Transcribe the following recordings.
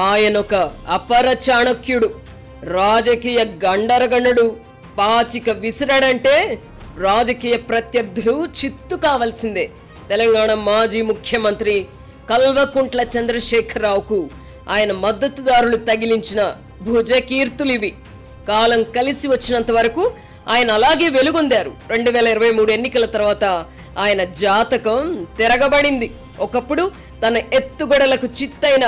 ఆయనొక అపర చాణక్యుడు, రాజకీయ గండరగండుడు. పాచిక విసిరాడంటే రాజకీయ ప్రత్యర్థులు చిత్తు కావాల్సిందే. తెలంగాణ మాజీ ముఖ్యమంత్రి కల్వకుంట్ల చంద్రశేఖరరావుకు ఆయన మద్దతుదారులు తగిలించిన భుజకీర్తులివి. కాలం కలిసి వచ్చినంత వరకు ఆయన అలాగే వెలుగొందారు. 2023 ఎన్నికల తర్వాత ఆయన జాతకం తిరగబడింది. ఒకప్పుడు తన ఎత్తుగడలకు చిత్తైన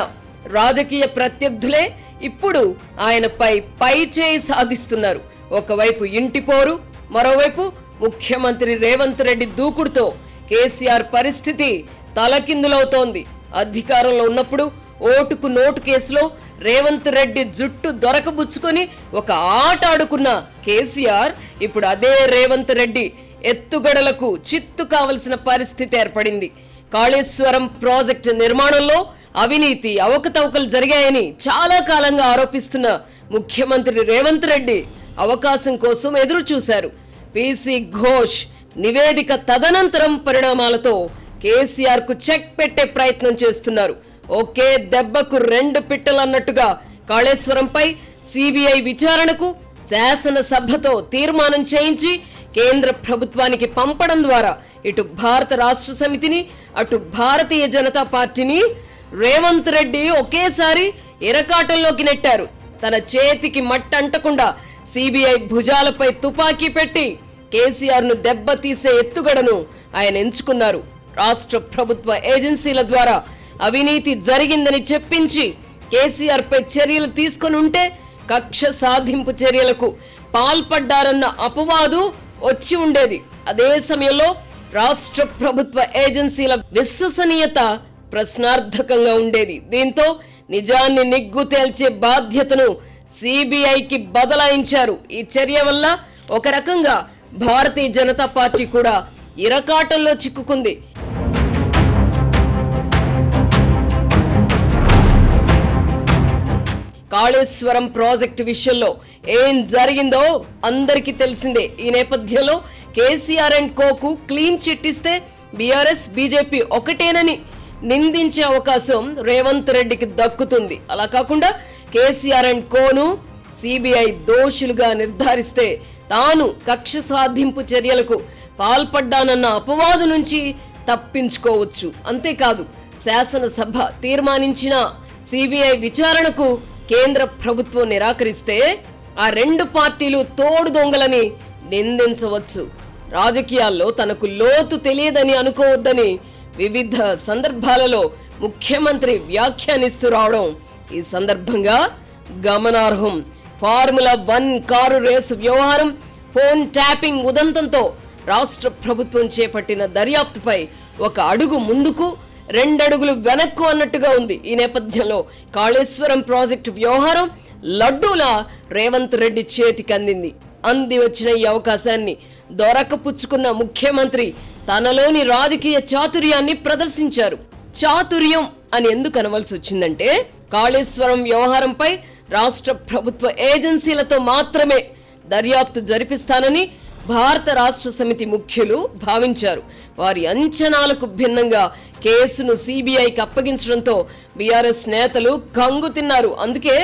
రాజకీయ ప్రత్యర్థులే ఇప్పుడు ఆయనపై పై చేయి సాధిస్తున్నారు. ఒకవైపు ఇంటిపోరు, మరోవైపు ముఖ్యమంత్రి రేవంత్ రెడ్డి దూకుడుతో కేసీఆర్ పరిస్థితి తలకిందులవుతోంది. అధికారంలో ఉన్నప్పుడు ఓటుకు నోటు కేసులో రేవంత్ రెడ్డి జుట్టు దొరకబుచ్చుకొని ఒక ఆట ఆడుకున్న కేసీఆర్ ఇప్పుడు అదే రేవంత్ రెడ్డి ఎత్తుగడలకు చిత్తు కావలసిన పరిస్థితి ఏర్పడింది. కాళేశ్వరం ప్రాజెక్టు నిర్మాణంలో అవినీతి అవకతవకలు జరిగాయని చాలా కాలంగా ఆరోపిస్తున్న ముఖ్యమంత్రి రేవంత్ రెడ్డి అవకాశం కోసం ఎదురు చూశారు. పీసీ ఘోష్ నివేదిక తదనంతరం పరిణామాలతో కేసీఆర్ కు చెక్ పెట్టే ప్రయత్నం చేస్తున్నారు. ఒకే దెబ్బకు రెండు పిట్టలు అన్నట్టుగా కాళేశ్వరంపై సిబిఐ విచారణకు శాసనసభతో తీర్మానం చేయించి కేంద్ర ప్రభుత్వానికి పంపడం ద్వారా ఇటు భారత రాష్ట్ర సమితిని అటు భారతీయ జనతా పార్టీని రేవంత్ రెడ్డి ఒకేసారి ఇరకాటంలోకి నెట్టారు. తన చేతికి మట్టంటకుండా సిబిఐ భుజాలపై తుపాకీ పెట్టి కేసీఆర్ ను దెబ్బతీసే ఎత్తుగడను ఆయన ఎంచుకున్నారు. రాష్ట్ర ప్రభుత్వ ఏజెన్సీల ద్వారా అవినీతి జరిగిందని చెప్పించి కేసీఆర్ పై చర్యలు తీసుకొని ఉంటే కక్ష సాధింపు చర్యలకు పాల్పడ్డారన్న అపవాదు వచ్చి ఉండేది. అదే సమయంలో రాష్ట్ర ప్రభుత్వ ఏజెన్సీల విశ్వసనీయత ప్రశ్నార్థకంగా ఉండేది. దీంతో నిజాన్ని నిగ్గు తేల్చే బాధ్యతను సిబిఐకి బదలాయించారు. ఈ చర్య వల్ల ఒక రకంగా భారతీయ జనతా పార్టీ కూడా ఇరకాటంలో చిక్కుకుంది. కాళేశ్వరం ప్రాజెక్టు విషయంలో ఏం జరిగిందో అందరికీ తెలిసిందే. ఈ నేపథ్యంలో KCR and Coke clean chit ఇస్తే బీఆర్ఎస్ బీజేపీ ఒకటేనని నిందించే అవకాశం రేవంత్ రెడ్డికి దక్కుతుంది. అలా కాకుండా కేసీఆర్ అండ్ కోను సిబిఐ దోషులుగా నిర్ధారిస్తే తాను కక్ష సాధింపు చర్యలకు పాల్పడ్డానన్న అపవాదు నుంచి తప్పించుకోవచ్చు. అంతేకాదు శాసనసభ తీర్మానించిన సిబిఐ విచారణకు కేంద్ర ప్రభుత్వం నిరాకరిస్తే ఆ రెండు పార్టీలు తోడు దొంగలని నిందించవచ్చు. రాజకీయాల్లో తనకు లోతు తెలియదని అనుకోవద్దని వివిధ సందర్భాలలో ముఖ్యమంత్రి వ్యాఖ్యానిస్తూ రావడం ఈ సందర్భంగా గమనార్హం. ఫార్ములా 1 కారు రేసు వ్యవహారం, ఫోన్ ట్యాపింగ్ ఉదంతంతో రాష్ట్ర ప్రభుత్వం చేపట్టిన దర్యాప్తుపై ఒక అడుగు ముందుకు 2 అడుగులు వెనక్కు అన్నట్టుగా ఉంది. ఈ నేపథ్యంలో కాళేశ్వరం ప్రాజెక్టు వ్యవహారం లడ్డూలా రేవంత్ రెడ్డి చేతికి అంది వచ్చిన ఈ అవకాశాన్ని దొరకపుచ్చుకున్న ముఖ్యమంత్రి తనలోని రాజకీయ చాతుర్యాన్ని ప్రదర్శించారు. చాతుర్యం అని ఎందుకు అనవలసి వచ్చిందంటే కాళేశ్వరం వ్యవహారంపై రాష్ట్ర ప్రభుత్వ ఏజెన్సీలతో మాత్రమే దర్యాప్తు జరిపిస్తానని భారత రాష్ట్ర సమితి ముఖ్యులు భావించారు. వారి అంచనాలకు భిన్నంగా కేసును సిబిఐకి అప్పగించడంతో బీఆర్ఎస్ నేతలు కంగు తిన్నారు. అందుకే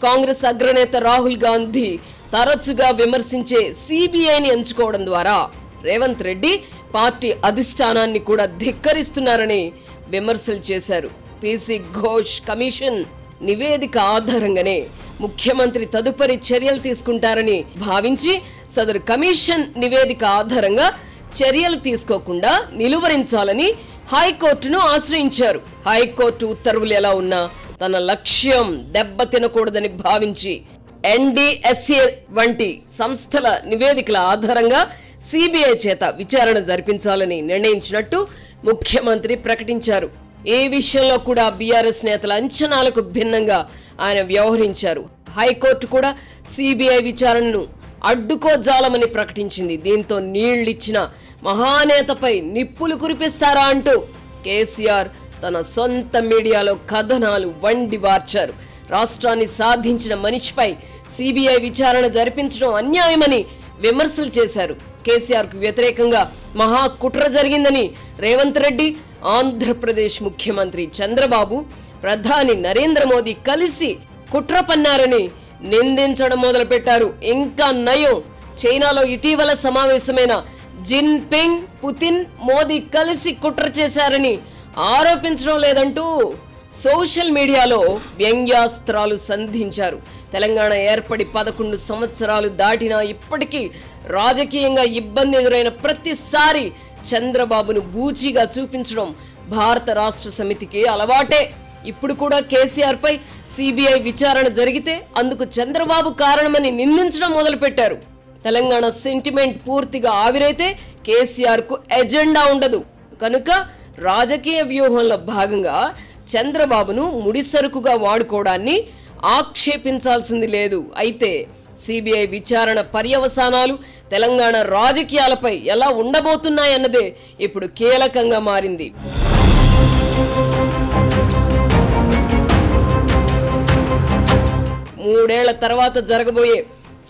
కాంగ్రెస్ అగ్రనేత రాహుల్ గాంధీ తరచుగా విమర్శించే సిబిఐని ఎంచుకోవడం ద్వారా రేవంత్ రెడ్డి పార్టీ అధిష్టానాన్ని కూడా ధిక్కరిస్తున్నారని విమర్శలు చేశారు. పీసీ ఘోష్ కమిషన్ నివేదిక ఆధారంగానే ముఖ్యమంత్రి తదుపరి చర్యలు తీసుకుంటారని భావించి సదరు కమిషన్ నివేదిక ఆధారంగా చర్యలు తీసుకోకుండా నిలువరించాలని హైకోర్టును ఆశ్రయించారు. హైకోర్టు ఉత్తర్వులు ఎలా ఉన్నా తన లక్ష్యం దెబ్బతినకూడదని భావించి ఎన్డీఎస్ఏ వంటి సంస్థల నివేదికల ఆధారంగా సిబిఐ చేత విచారణ జరిపించాలని నిర్ణయించినట్టు ముఖ్యమంత్రి ప్రకటించారు. ఈ విషయంలో కూడా బీఆర్ఎస్ నేతల అంచనాలకు భిన్నంగా ఆయన వ్యవహరించారు. హైకోర్టు కూడా సిబిఐ విచారణను అడ్డుకోజాలమని ప్రకటించింది. దీంతో నీళ్లిచ్చిన మహానేతపై నిప్పులు కురిపిస్తారా అంటూ కేసీఆర్ తన సొంత మీడియాలో కథనాలు వండివార్చారు. రాష్ట్రాన్ని సాధించిన మనిషిపై సిబిఐ విచారణ జరిపించడం అన్యాయమని విమర్శలు చేశారు. కేసీఆర్ కు వ్యతిరేకంగా మహా కుట్ర జరిగిందని రేవంత్ రెడ్డి, ఆంధ్రప్రదేశ్ ముఖ్యమంత్రి చంద్రబాబు ప్రధాని నరేంద్ర మోదీ కలిసి కుట్ర పన్నారని నిందించడం మొదలుపెట్టారు. ఇంకా నయం, చైనాలో ఇటీవల సమావేశమైన జిన్పింగ్, పుతిన్, మోదీ కలిసి కుట్ర చేశారని ఆరోపించడం లేదంటూ సోషల్ మీడియాలో వ్యంగ్యాస్త్రాలు సంధించారు. తెలంగాణ ఏర్పడి 11 సంవత్సరాలు దాటినా ఇప్పటికీ రాజకీయంగా ఇబ్బంది ఎదురైన ప్రతిసారి చంద్రబాబును బూచిగా చూపించడం భారత రాష్ట్ర సమితికి అలవాటే. ఇప్పుడు కూడా కేసీఆర్ పై సిబిఐ విచారణ జరిగితే అందుకు చంద్రబాబు కారణమని నిందించడం మొదలుపెట్టారు. తెలంగాణ సెంటిమెంట్ పూర్తిగా ఆవిరైతే కేసీఆర్ కు ఎజెండా ఉండదు. కనుక రాజకీయ వ్యూహంలో భాగంగా చంద్రబాబును ముడిసరుకుగా వాడుకోవడాన్ని ఆక్షేపించాల్సింది లేదు. అయితే సిబిఐ విచారణ పర్యవసానాలు తెలంగాణ రాజకీయాలపై ఎలా ఉండబోతున్నాయన్నదే ఇప్పుడు కీలకంగా మారింది. మూడేళ్ల తర్వాత జరగబోయే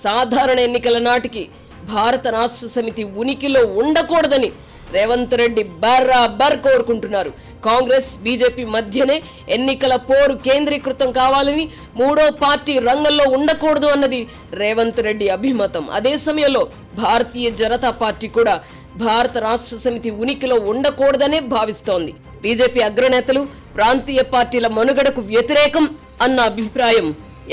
సాధారణ ఎన్నికల నాటికి భారత రాష్ట్ర సమితి ఉనికిలో ఉండకూడదని రేవంత్ రెడ్డి బర్రాబర్ కోరుకుంటున్నారు. కాంగ్రెస్, బీజేపీ మధ్యనే ఎన్నికల పోరు కేంద్రీకృతం కావాలని, మూడో పార్టీ రంగంలో ఉండకూడదు అన్నది రేవంత్ రెడ్డి అభిమతం. అదే సమయంలో భారతీయ జనతా పార్టీ కూడా భారత రాష్ట్ర సమితి ఉనికిలో ఉండకూడదనే భావిస్తోంది. బీజేపీ అగ్రనేతలు ప్రాంతీయ పార్టీల మనుగడకు వ్యతిరేకం అన్న అభిప్రాయం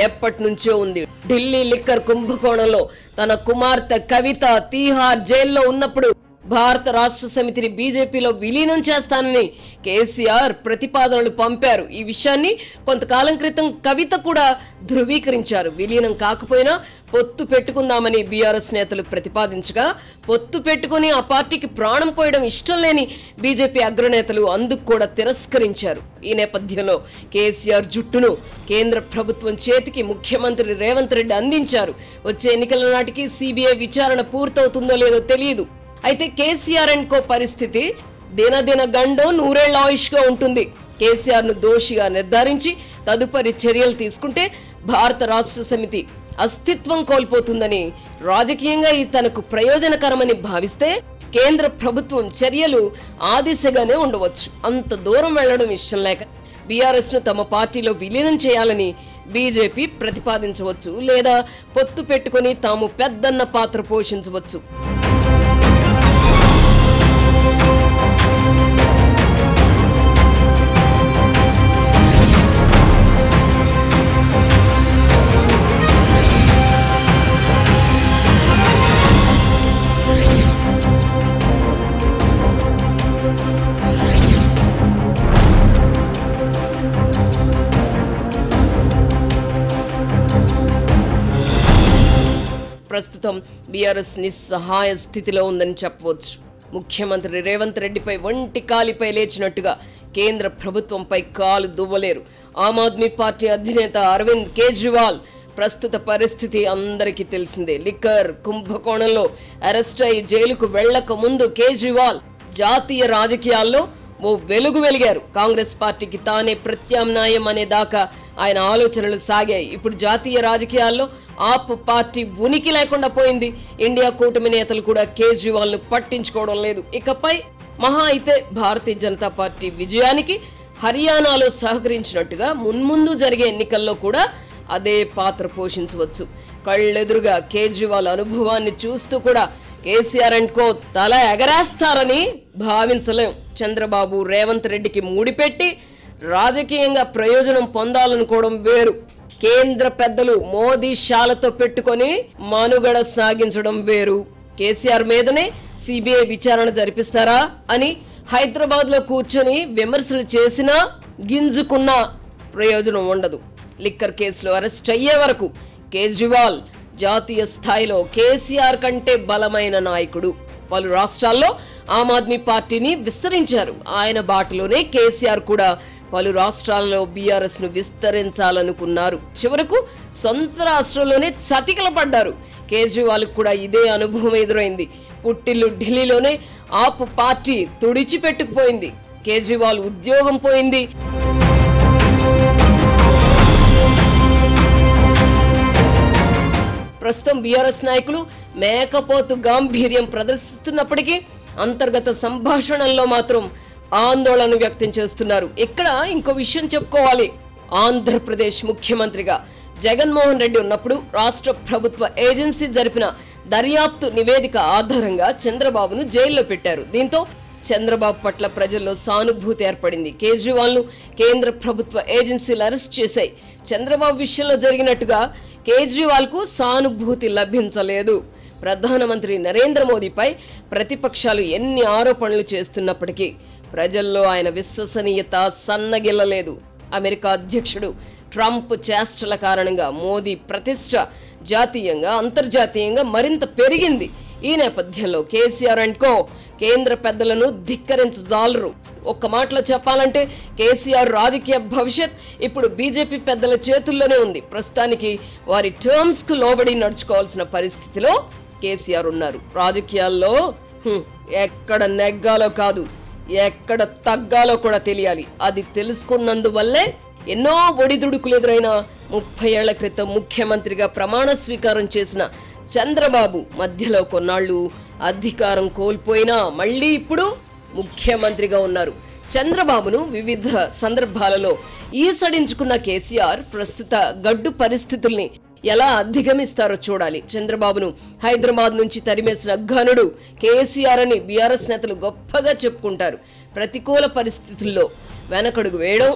ఎప్పటి నుంచో ఉంది. ఢిల్లీ లిక్కర్ కుంభకోణంలో తన కుమార్తె కవిత తీహార్ జైల్లో ఉన్నప్పుడు భారత రాష్ట్ర సమితిని బీజేపీలో విలీనం చేస్తానని కేసీఆర్ ప్రతిపాదనలు పంపారు. ఈ విషయాన్ని కొంతకాలం క్రితం కవిత కూడా ధృవీకరించారు. విలీనం కాకపోయినా పొత్తు పెట్టుకుందామని బీఆర్ఎస్ నేతలు ప్రతిపాదించగా, పొత్తు పెట్టుకుని ఆ పార్టీకి ప్రాణం పోయడం ఇష్టం లేని బీజేపీ అగ్రనేతలు అందుకు కూడా తిరస్కరించారు. ఈ నేపథ్యంలో కేసీఆర్ జుట్టును కేంద్ర ప్రభుత్వం చేతికి ముఖ్యమంత్రి రేవంత్ రెడ్డి అందించారు. వచ్చే ఎన్నికల నాటికి సిబిఐ విచారణ పూర్తవుతుందో లేదో తెలియదు. అయితే కేసీఆర్ అండ్ కో పరిస్థితి దినదిన గండం నూరేళ్ల ఆయుష్గా ఉంటుంది. కేసీఆర్ ను దోషిగా నిర్ధారించి తదుపరి చర్యలు తీసుకుంటే భారత రాష్ట్ర సమితి అస్తిత్వం కోల్పోతుందని, రాజకీయంగా ఇది తనకు ప్రయోజనకరమని భావిస్తే కేంద్ర ప్రభుత్వం చర్యలు ఆ దిశగానే ఉండవచ్చు. అంత దూరం వెళ్లడం ఇష్టం లేక బీఆర్ఎస్ ను తమ పార్టీలో విలీనం చేయాలని బీజేపీ ప్రతిపాదించవచ్చు, లేదా పొత్తు పెట్టుకుని తాము పెద్దన్న పాత్ర పోషించవచ్చు. ప్రస్తుతం బీఆర్ఎస్ నిస్సహాయ స్థితిలో ఉందని చెప్పవచ్చు. ముఖ్యమంత్రి రేవంత్ రెడ్డిపై వంటి కాలిపై లేచినట్టుగా కేంద్ర ప్రభుత్వంపై కాలు దువ్వలేరు. ఆమ్ ఆద్మీ పార్టీ అధినేత అరవింద్ కేజ్రీవాల్ ప్రస్తుత పరిస్థితి అందరికీ తెలిసిందే. లిక్కర్ కుంభకోణంలో అరెస్ట్ అయి జైలుకు వెళ్లక ముందు కేజ్రీవాల్ జాతీయ రాజకీయాల్లో ఓ వెలుగు వెలిగారు. కాంగ్రెస్ పార్టీకి తానే ప్రత్యామ్నాయం అనే దాకా ఆయన ఆలోచనలు సాగాయి. ఇప్పుడు జాతీయ రాజకీయాల్లో ఆప్ పార్టీ ఉనికి లేకుండా పోయింది. ఇండియా కూటమి నేతలు కూడా కేజ్రీవాల్ ను పట్టించుకోవడం లేదు. ఇకపై మహా అయితే భారతీయ జనతా పార్టీ విజయానికి హర్యానాలో సహకరించినట్టుగా మున్ముందు జరిగే ఎన్నికల్లో కూడా అదే పాత్ర పోషించవచ్చు. కళ్ళెదురుగా కేజ్రీవాల్ అనుభవాన్ని చూస్తూ కూడా కేసీఆర్ అండ్ కో తల ఎగరేస్తారని భావించలేం. చంద్రబాబు, రేవంత్ రెడ్డికి ముడిపెట్టి రాజకీయంగా ప్రయోజనం పొందాలనుకోవడం వేరు. కేంద్ర పెద్దలు మోదీ శాలతో పెట్టుకొని మనుగడ సాగించడం వేరు. కేసీఆర్ మీదనే సిబిఐ విచారణ జరిపిస్తారా అని హైదరాబాద్ లో కూర్చొని విమర్శలు చేసినా గింజుకున్నా ప్రయోజనం ఉండదు. లిక్కర్ కేసులో అరెస్ట్ అయ్యే వరకు కేజ్రీవాల్ జాతీయ స్థాయిలో కేసీఆర్ కంటే బలమైన నాయకుడు. పలు రాష్ట్రాల్లో ఆమ్ ఆద్మీ పార్టీని విస్తరించారు. ఆయన బాటలోనే కేసీఆర్ కూడా పలు రాష్ట్రాల్లో బీఆర్ఎస్ ను విస్తరించాలనుకున్నారు. చివరకు సొంత రాష్ట్రంలోనే చతికిల పడ్డారు. కేజ్రీవాల్ కూడా ఇదే అనుభవం ఎదురైంది. పుట్టిల్లు ఢిల్లీలోనే ఆప్ పార్టీ తుడిచిపెట్టుకుపోయింది. కేజ్రీవాల్ ఉద్యోగం పోయింది. ప్రస్తుతం బీఆర్ఎస్ నాయకులు మేకపోతు గాంభీర్యం ప్రదర్శిస్తున్నప్పటికీ అంతర్గత సంభాషణల్లో మాత్రం ఆందోళన వ్యక్తం చేస్తున్నారు. ఇక్కడ ఇంకో విషయం చెప్పుకోవాలి. ఆంధ్రప్రదేశ్ ముఖ్యమంత్రిగా జగన్మోహన్ రెడ్డి ఉన్నప్పుడు రాష్ట్ర ప్రభుత్వ ఏజెన్సీ జరిపిన దర్యాప్తు నివేదిక ఆధారంగా చంద్రబాబును జైల్లో పెట్టారు. దీంతో చంద్రబాబు పట్ల ప్రజల్లో సానుభూతి ఏర్పడింది. కేజ్రీవాల్ ను కేంద్ర ప్రభుత్వ ఏజెన్సీలు అరెస్ట్ చేశాయి. చంద్రబాబు విషయంలో జరిగినట్టుగా కేజ్రీవాల్ కు సానుభూతి లభించలేదు. ప్రధానమంత్రి నరేంద్ర మోదీపై ప్రతిపక్షాలు ఎన్ని ఆరోపణలు చేస్తున్నప్పటికీ ప్రజల్లో ఆయన విశ్వసనీయత సన్నగిల్లలేదు. అమెరికా అధ్యక్షుడు ట్రంప్ చేష్టల కారణంగా మోదీ ప్రతిష్ట జాతీయంగా అంతర్జాతీయంగా మరింత పెరిగింది. ఈ నేపథ్యంలో కేసీఆర్ అండ్ కో కేంద్ర పెద్దలను ధిక్కరించజాలరు. ఒక్క మాటలో చెప్పాలంటే కేసీఆర్ రాజకీయ భవిష్యత్ ఇప్పుడు బీజేపీ పెద్దల చేతుల్లోనే ఉంది. ప్రస్తుతానికి వారి టర్మ్స్ కు లోబడి నడుచుకోవాల్సిన పరిస్థితిలో కేసీఆర్ ఉన్నారు. రాజకీయాల్లో ఎక్కడ నెగ్గాలో కాదు, ఎక్కడ తగ్గాలో కూడా తెలియాలి. అది తెలుసుకున్నందువల్లే ఎన్నో ఒడిదుడుకులు ఎదురైన 30 ఏళ్ల క్రితం ముఖ్యమంత్రిగా ప్రమాణ స్వీకారం చేసిన చంద్రబాబు మధ్యలో కొన్నాళ్లు అధికారం కోల్పోయినా మళ్ళీ ఇప్పుడు ముఖ్యమంత్రిగా ఉన్నారు. చంద్రబాబును వివిధ సందర్భాలలో ఈసడించుకున్న కేసీఆర్ ప్రస్తుత గడ్డు పరిస్థితుల్ని ఎలా అధిగమిస్తారో చూడాలి. చంద్రబాబును హైదరాబాద్ నుంచి తరిమేసిన ఘనుడు కేసీఆర్ అని బీఆర్ఎస్ నేతలు గొప్పగా చెప్పుకుంటారు. ప్రతికూల పరిస్థితుల్లో వెనకడుగు వేయడం,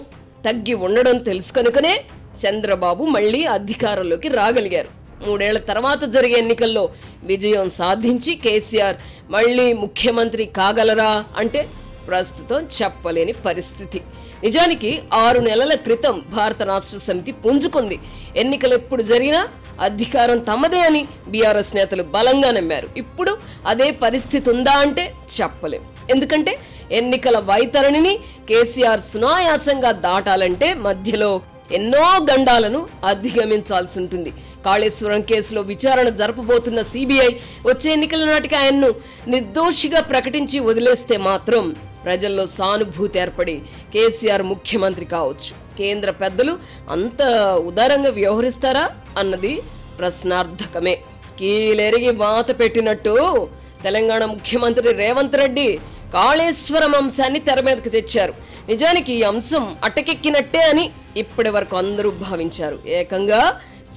తగ్గి ఉండడం తెలుసు కనుకనే చంద్రబాబు మళ్లీ అధికారంలోకి రాగలిగారు. 3 ఏళ్ల తర్వాత జరిగే ఎన్నికల్లో విజయం సాధించి కేసీఆర్ మళ్లీ ముఖ్యమంత్రి కాగలరా అంటే ప్రస్తుతం చెప్పలేని పరిస్థితి. నిజానికి 6 నెలల క్రితం భారత రాష్ట్ర సమితి పుంజుకుంది. ఎన్నికలు ఎప్పుడు జరిగినా అధికారం తమదే అని బీఆర్ఎస్ నేతలు బలంగా నమ్మారు. ఇప్పుడు అదే పరిస్థితి ఉందా అంటే చెప్పలేం. ఎందుకంటే ఎన్నికల వైతరణిని కేసీఆర్ సునాయాసంగా దాటాలంటే మధ్యలో ఎన్నో గండాలను అధిగమించాల్సి ఉంటుంది. కాళేశ్వరం కేసులో విచారణ జరపబోతున్న సిబిఐ వచ్చే ఎన్నికల నాటికి ఆయన్ను నిర్దోషిగా ప్రకటించి వదిలేస్తే మాత్రం ప్రజల్లో సానుభూతి ఏర్పడి కేసీఆర్ ముఖ్యమంత్రి కావచ్చు. కేంద్ర పెద్దలు అంత ఉదారంగా వ్యవహరిస్తారా అన్నది ప్రశ్నార్థకమే. కీలెరిగి వాత పెట్టినట్టు తెలంగాణ ముఖ్యమంత్రి రేవంత్ రెడ్డి కాళేశ్వరం అంశాన్ని తెర మీదకి తెచ్చారు. నిజానికి ఈ అంశం అటకెక్కినట్టే అని ఇప్పటి వరకు అందరూ భావించారు. ఏకంగా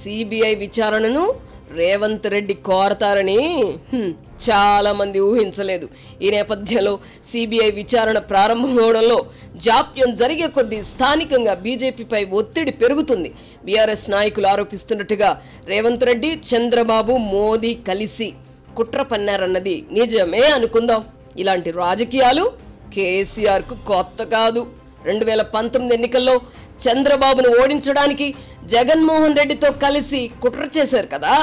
సిబిఐ విచారణను రేవంత్ రెడ్డి కోరతారని చాలా మంది ఊహించలేదు. ఈ నేపథ్యంలో సిబిఐ విచారణ ప్రారంభమవడంలో జాప్యం జరిగే కొద్దీ స్థానికంగా బీజేపీపై ఒత్తిడి పెరుగుతుంది. బీఆర్ఎస్ నాయకులు ఆరోపిస్తున్నట్టుగా రేవంత్ రెడ్డి, చంద్రబాబు, మోదీ కలిసి కుట్ర పన్నారన్నది నిజమే అనుకుందాం. ఇలాంటి రాజకీయాలు కేసీఆర్ కు కొత్త కాదు. 2019 ఎన్నికల్లో చంద్రబాబును ఓడించడానికి జగన్మోహన్ రెడ్డితో కలిసి కుట్ర చేశారు కదా.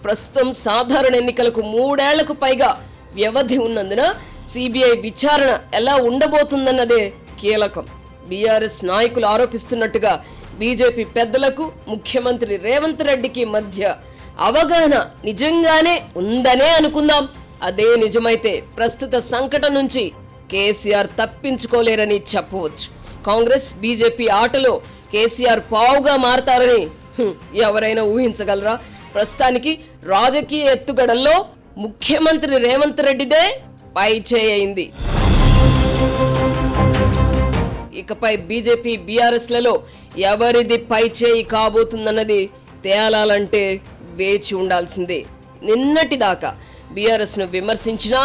ప్రస్తుతం సాధారణ ఎన్నికలకు 3 ఏళ్లకు పైగా వ్యవధి ఉన్నందున సిబిఐ విచారణ ఎలా ఉండబోతుందన్నదే కీలకం. బీఆర్ఎస్ నాయకులు ఆరోపిస్తున్నట్టుగా బీజేపీ పెద్దలకు ముఖ్యమంత్రి రేవంత్ రెడ్డికి మధ్య అవగాహన నిజంగానే ఉందనే అనుకుందాం. అదే నిజమైతే ప్రస్తుత సంకటం నుంచి కేసీఆర్ తప్పించుకోలేరని చెప్పవచ్చు. కాంగ్రెస్, బీజేపీ ఆటలో కేసీఆర్ పావుగా మారతారని ఎవరైనా ఊహించగలరా? ప్రస్తుతానికి రాజకీయ ఎత్తుగడల్లో ముఖ్యమంత్రి రేవంత్ రెడ్డిదే పై చేయింది. ఇకపై బీజేపీ, బీఆర్ఎస్లలో ఎవరిది పై చేయి కాబోతుందన్నది తేలాలంటే వేచి ఉండాల్సిందే. నిన్నటిదాకా బీఆర్ఎస్ ను విమర్శించినా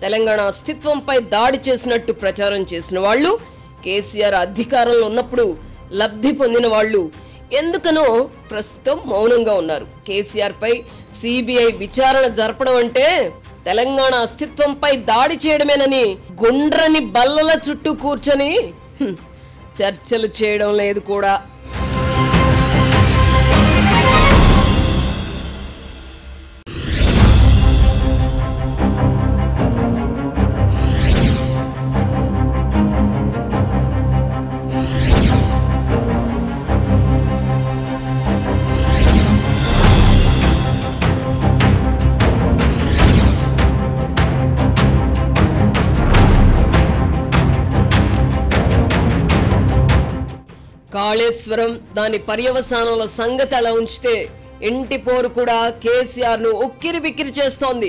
తెలంగాణ అస్తిత్వంపై దాడి చేసినట్టు ప్రచారం చేసిన వాళ్ళు, కేసీఆర్ అధికారంలో ఉన్నప్పుడు లబ్ధి పొందిన వాళ్ళు ఎందుకనో ప్రస్తుతం మౌనంగా ఉన్నారు. కేసీఆర్ పై సిబిఐ విచారణ జరపడం అంటే తెలంగాణ అస్తిత్వంపై దాడి చేయడమేనని గుండ్రని బల్లల చుట్టూ కూర్చొని చర్చలు చేయడం లేదు కూడా. కాళేశ్వరం, దాని పర్యవసానాల సంగతి అలా ఉంచితే ఇంటి పోరు కూడా కేసీఆర్ ను ఉక్కిరి బిక్కిరి చేస్తోంది.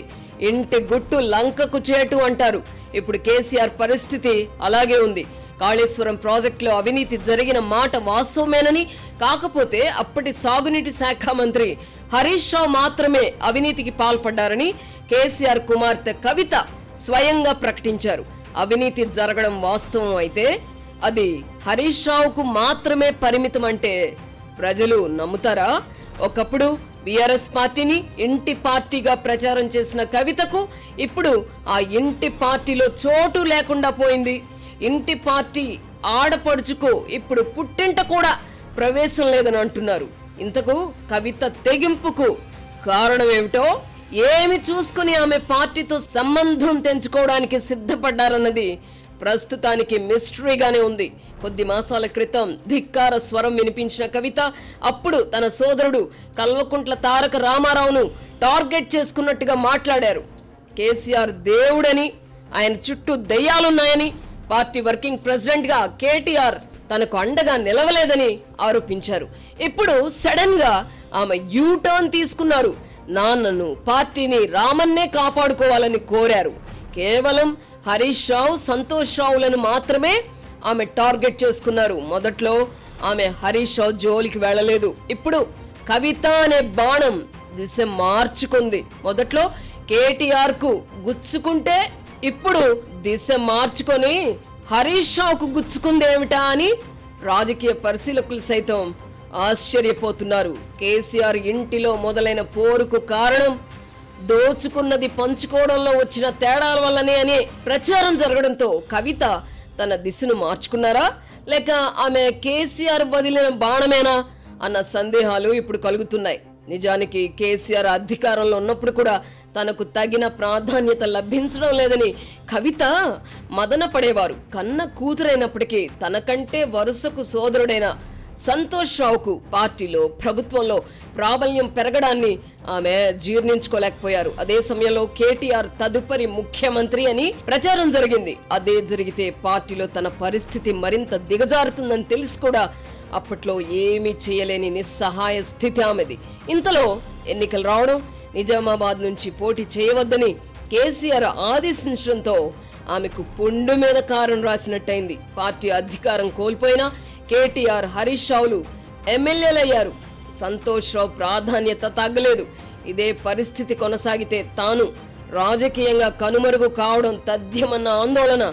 ఇంటి గుట్టు లంకకు చేటు అంటారు. ఇప్పుడు కేసీఆర్ పరిస్థితి అలాగే ఉంది. కాళేశ్వరం ప్రాజెక్టులో అవినీతి జరిగిన మాట వాస్తవమేనని, కాకపోతే అప్పటి సాగునీటి శాఖ మంత్రి హరీష్ రావు మాత్రమే అవినీతికి పాల్పడ్డారని కేసీఆర్ కుమార్తె కవిత స్వయంగా ప్రకటించారు. అవినీతి జరగడం వాస్తవం అయితే అది హరీష్ రావుకు మాత్రమే పరిమితం అంటే ప్రజలు నమ్ముతారా? ఒకప్పుడు బీఆర్ఎస్ పార్టీని ఇంటి పార్టీగా ప్రచారం చేసిన కవితకు ఇప్పుడు ఆ ఇంటి పార్టీలో చోటు లేకుండా పోయింది. ఇంటి పార్టీ ఆడపడుచుకు ఇప్పుడు పుట్టింట కూడా ప్రవేశం లేదని అంటున్నారు. ఇంతకు కవిత తెగింపుకు కారణం ఏమిటో, ఏమి చూసుకుని ఆమె పార్టీతో సంబంధం తెంచుకోవడానికి సిద్ధపడ్డారన్నది ప్రస్తుతానికి మిస్టరీగానే ఉంది. కొద్ది మాసాల క్రితం ధిక్కార స్వరం వినిపించిన కవిత అప్పుడు తన సోదరుడు కల్వకుంట్ల తారక రామారావును టార్గెట్ చేసుకున్నట్టుగా మాట్లాడారు. కేసీఆర్ దేవుడని, ఆయన చుట్టూ దెయ్యాలున్నాయని, పార్టీ వర్కింగ్ ప్రెసిడెంట్ గా కేటీఆర్ తనకు అండగా నిలవలేదని ఆరోపించారు. ఇప్పుడు సడన్ గా ఆమె యూటర్న్ తీసుకున్నారు. నాన్నను, పార్టీని, రామన్నే కాపాడుకోవాలని కోరారు. కేవలం హరీష్ రావు, సంతోష్ రావులను మాత్రమే ఆమె టార్గెట్ చేసుకున్నారు. మొదట్లో ఆమె హరీష్ రావు జోలికి వెళ్ళలేదు. ఇప్పుడు కవిత అనే బాణం దిశ మార్చుకుంది. మొదట్లో కేటీఆర్ కు గుచ్చుకుంటే ఇప్పుడు దిశ మార్చుకొని హరీష్ రావుకు గుచ్చుకుందేమిటా అని రాజకీయ పరిశీలకులు సైతం ఆశ్చర్యపోతున్నారు. కేసీఆర్ ఇంటిలో మొదలైన పోరుకు కారణం దోచుకున్నది పంచుకోవడంలో వచ్చిన తేడాల వల్లనే అనే ప్రచారం జరగడంతో కవిత తన దిశను మార్చుకున్నారా, లేక ఆమె కేసీఆర్ వదిలిన బాణమేనా అన్న సందేహాలు ఇప్పుడు కలుగుతున్నాయి. నిజానికి కేసీఆర్ అధికారంలో ఉన్నప్పుడు కూడా తనకు తగిన ప్రాధాన్యత లభించడం లేదని కవిత మదన పడేవారు. కన్న కూతురైనప్పటికీ తనకంటే వరుసకు సోదరుడైన సంతోష్ రావుకు పార్టీలో, ప్రభుత్వంలో ప్రాబల్యం పెరగడాన్ని ఆమె జీర్ణించుకోలేకపోయారు. అదే సమయంలో కేటీఆర్ తదుపరి ముఖ్యమంత్రి అని ప్రచారం జరిగింది. అదే జరిగితే పార్టీలో తన పరిస్థితి మరింత దిగజారుతుందని తెలిసి కూడా అప్పట్లో ఏమీ చేయలేని నిస్సహాయ స్థితి ఆమెది. ఇంతలో ఎన్నికలు రావడం, నిజామాబాద్ నుంచి పోటీ చేయవద్దని కేసీఆర్ ఆదేశించడంతో ఆమెకు పుండు మీద కారం రాసినట్టయింది. పార్టీ అధికారం కోల్పోయినా కేటీఆర్, హరీష్ రావులు ఎమ్మెల్యేలయ్యారు. సంతోష్ రావు ప్రాధాన్యత తగ్గలేదు. ఇదే పరిస్థితి కొనసాగితే తాను రాజకీయంగా కనుమరుగు కావడం తథ్యమన్న ఆందోళన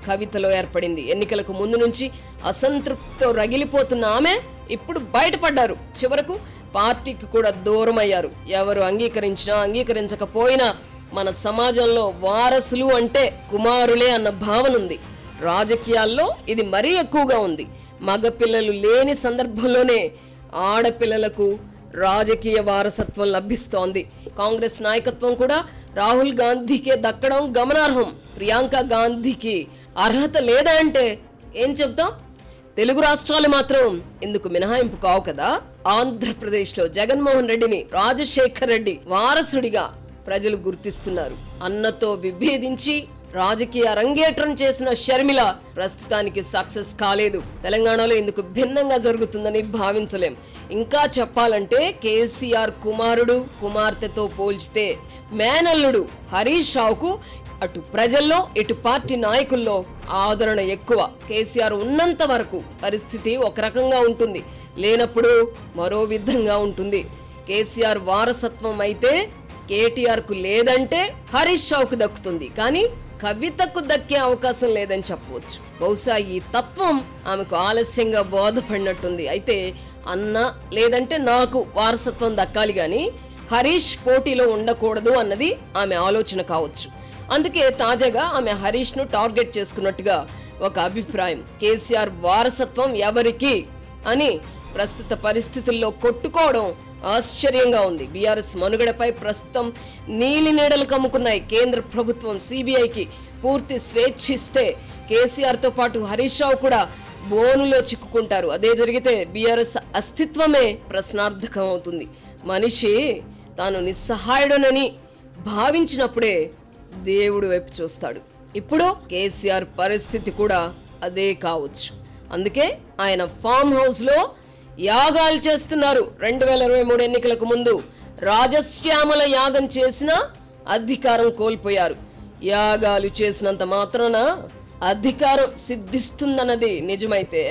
కవితలో ఏర్పడింది. ఎన్నికలకు ముందు నుంచి అసంతృప్తితో రగిలిపోతున్న ఆమె ఇప్పుడు బయటపడ్డారు. చివరకు పార్టీకి కూడా దూరం అయ్యారు. ఎవరు అంగీకరించినా అంగీకరించకపోయినా మన సమాజంలో వారసులు అంటే కుమారులే అన్న భావన ఉంది. రాజకీయాల్లో ఇది మరీ ఎక్కువగా ఉంది. మగపిల్లలు లేని సందర్భంలోనే ఆడపిల్లలకు రాజకీయ వారసత్వం లభిస్తోంది. కాంగ్రెస్ నాయకత్వం కూడా రాహుల్ గాంధీకే దక్కడం గమనార్హం. ప్రియాంక గాంధీకి అర్హత లేదా అంటే ఏం చెప్తాం? తెలుగు రాష్ట్రాలు మాత్రం ఇందుకు మినహాయింపు కావు కదా. ఆంధ్రప్రదేశ్లో జగన్మోహన్ రెడ్డిని రాజశేఖర్ రెడ్డి వారసుడిగా ప్రజలు గుర్తిస్తున్నారు. అన్నతో విభేదించి రాజకీయ అరంగేట్రం చేసిన షర్మిల ప్రస్తుతానికి సక్సెస్ కాలేదు. తెలంగాణలో ఇందుకు భిన్నంగా జరుగుతుందని భావించలేం. ఇంకా చెప్పాలంటే కేసీఆర్ కుమారుడు, కుమార్తెతో పోల్చితే మేనల్లుడు హరీష్ రావుకు అటు ప్రజల్లో ఇటు పార్టీ నాయకుల్లో ఆదరణ ఎక్కువ. కేసీఆర్ ఉన్నంత వరకు పరిస్థితి ఒక రకంగా ఉంటుంది, లేనప్పుడు మరో విధంగా ఉంటుంది. కేసీఆర్ వారసత్వం అయితే కేటీఆర్ కు లేదంటే హరీష్ రావుకు దక్కుతుంది, కానీ కవితకు దక్కే అవకాశం లేదని చెప్పవచ్చు. బహుశా ఈ తత్వం ఆమెకు ఆలస్యంగా బోధపడినట్టుంది. అయితే అన్న లేదంటే నాకు వారసత్వం దక్కాలి గాని హరీష్ పోటీలో ఉండకూడదు అన్నది ఆమె ఆలోచన కావచ్చు. అందుకే తాజాగా ఆమె హరీష్ ను టార్గెట్ చేసుకున్నట్టుగా ఒక అభిప్రాయం. కేసీఆర్ వారసత్వం ఎవరికి అని ప్రస్తుత పరిస్థితుల్లో కొట్టుకోవడం ఆశ్చర్యంగా ఉంది. బీఆర్ఎస్ మనుగడపై ప్రస్తుతం నీలి నీడలు కమ్ముకున్నాయి. కేంద్ర ప్రభుత్వం సిబిఐకి పూర్తి స్వేచ్ఛ ఇస్తే కేసీఆర్ తో పాటు హరీష్ రావు కూడా బోనులో చిక్కుకుంటారు. అదే జరిగితే బీఆర్ఎస్ అస్తిత్వమే ప్రశ్నార్థకం అవుతుంది. మనిషి తాను నిస్సహాయుడునని భావించినప్పుడే దేవుడు వైపు చూస్తాడు. ఇప్పుడు కేసీఆర్ పరిస్థితి కూడా అదే కావచ్చు. అందుకే ఆయన ఫామ్ హౌస్ లో యాగాలు చేస్తున్నారు. 2023 ఎన్నికలకు ముందు రాజశ్యామల యాగం చేసినా అధికారం కోల్పోయారు. యాగాలు చేసినంత మాత్రాన అధికారం సిద్ధిస్తుందన్నది నిజమైతే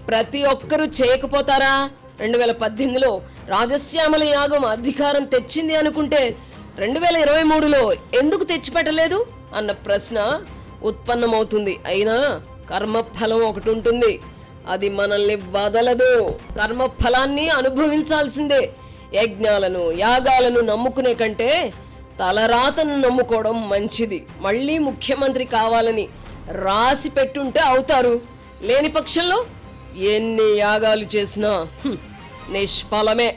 ప్రతి ఒక్కరూ చేయకపోతారా? 2018లో రాజశ్యామల యాగం అధికారం తెచ్చింది అనుకుంటే 2023లో ఎందుకు తెచ్చిపెట్టలేదు అన్న ప్రశ్న ఉత్పన్నమవుతుంది. అయినా కర్మఫలం ఒకటి ఉంటుంది, అది మనల్ని వదలదు. కర్మఫలాన్ని అనుభవించాల్సిందే. యజ్ఞాలను యాగాలను నమ్ముకునే కంటే తలరాతను నమ్ముకోవడం మంచిది. మళ్ళీ ముఖ్యమంత్రి కావాలని రాసి పెట్టుంటే అవుతారు, లేని పక్షంలో ఎన్ని యాగాలు చేసినా నిష్ఫలమే.